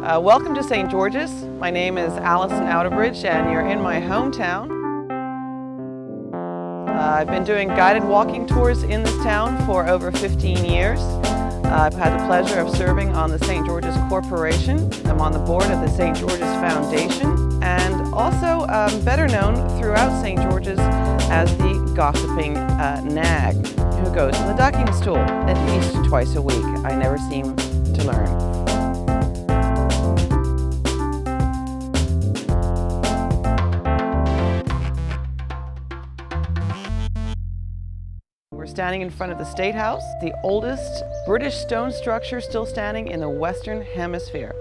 Welcome to St. George's. My name is Allison Outerbridge and you're in my hometown. I've been doing guided walking tours in this town for over 15 years. I've had the pleasure of serving on the St. George's Corporation. I'm on the board of the St. George's Foundation and also better known throughout St. George's as the gossiping nag who goes in the ducking stool at least twice a week. I never seem to learn. We're standing in front of the State House, the oldest British stone structure still standing in the Western Hemisphere.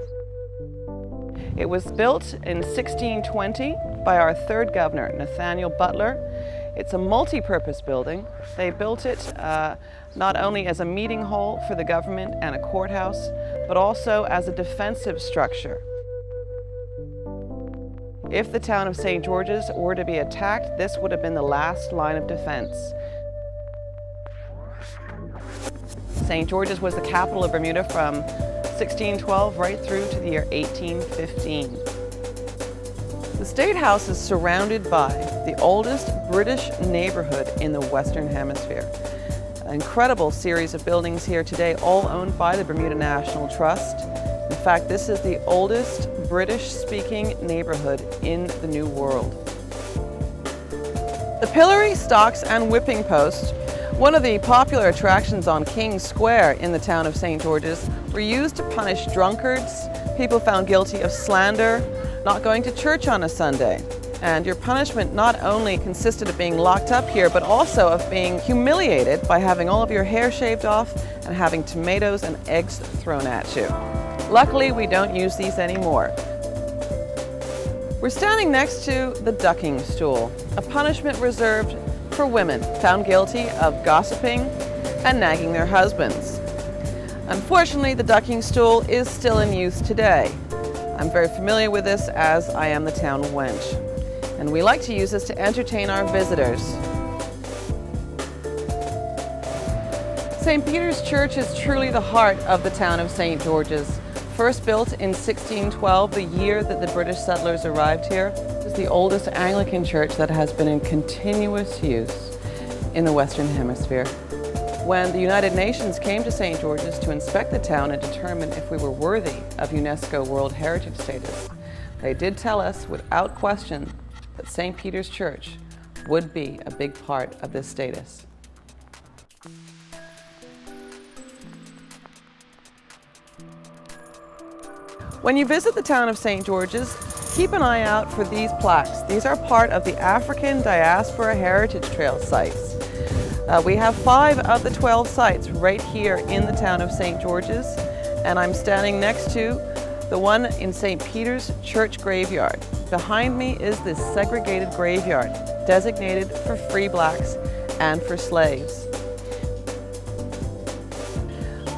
It was built in 1620 by our third governor, Nathaniel Butler. It's a multi-purpose building. They built it not only as a meeting hall for the government and a courthouse, but also as a defensive structure. If the town of St. George's were to be attacked, this would have been the last line of defense. St. George's was the capital of Bermuda from 1612 right through to the year 1815. The State House is surrounded by the oldest British neighborhood in the Western Hemisphere. An incredible series of buildings here today, all owned by the Bermuda National Trust. In fact, this is the oldest British-speaking neighborhood in the New World. The pillory, stocks, and whipping post, one of the popular attractions on King Square in the town of St. George's, were used to punish drunkards, people found guilty of slander, not going to church on a Sunday. And your punishment not only consisted of being locked up here, but also of being humiliated by having all of your hair shaved off and having tomatoes and eggs thrown at you. Luckily, we don't use these anymore. We're standing next to the ducking stool, a punishment reserved for women found guilty of gossiping and nagging their husbands. Unfortunately, the ducking stool is still in use today. I'm very familiar with this as I am the town wench, and we like to use this to entertain our visitors. St. Peter's Church is truly the heart of the town of St. George's. First built in 1612, the year that the British settlers arrived here, is the oldest Anglican church that has been in continuous use in the Western Hemisphere. When the United Nations came to St. George's to inspect the town and determine if we were worthy of UNESCO World Heritage status, they did tell us without question that St. Peter's Church would be a big part of this status. When you visit the town of St. George's, keep an eye out for these plaques. These are part of the African Diaspora Heritage Trail sites. We have 5 of the 12 sites right here in the town of St. George's, and I'm standing next to the one in St. Peter's Church Graveyard. Behind me is this segregated graveyard designated for free blacks and for slaves.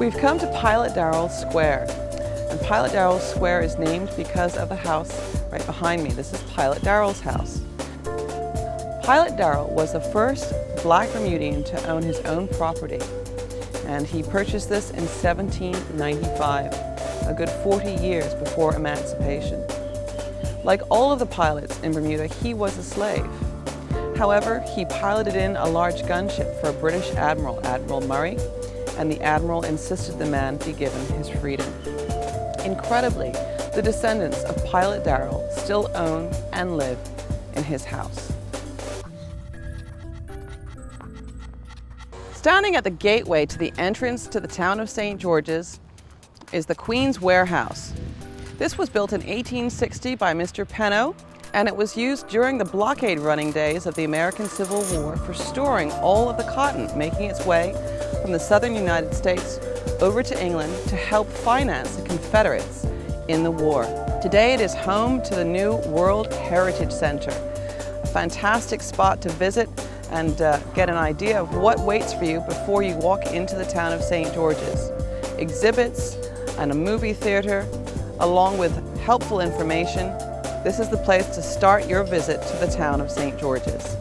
We've come to Pilot Darryl Square. And Pilot Darryl Square is named because of the house right behind me. This is Pilot Darryl's house. Pilot Darryl was the first black Bermudian to own his own property, and he purchased this in 1795, a good 40 years before emancipation. Like all of the pilots in Bermuda, he was a slave. However, he piloted in a large gunship for a British admiral, Admiral Murray, and the admiral insisted the man be given his freedom. Incredibly, the descendants of Pilot Darryl still own and live in his house. Standing at the gateway to the entrance to the town of St. George's is the Queen's Warehouse. This was built in 1860 by Mr. Penno, and it was used during the blockade running days of the American Civil War for storing all of the cotton making its way from the southern United States over to England to help finance the Confederates in the war. Today it is home to the new World Heritage Center, a fantastic spot to visit and get an idea of what waits for you before you walk into the town of St. George's. Exhibits and a movie theater, along with helpful information. This is the place to start your visit to the town of St. George's.